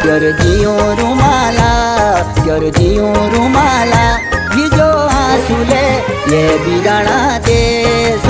cure जियो रुमाला, cure जियो रुमाला, ये जो आंसू ले ये बिगाड़ा देश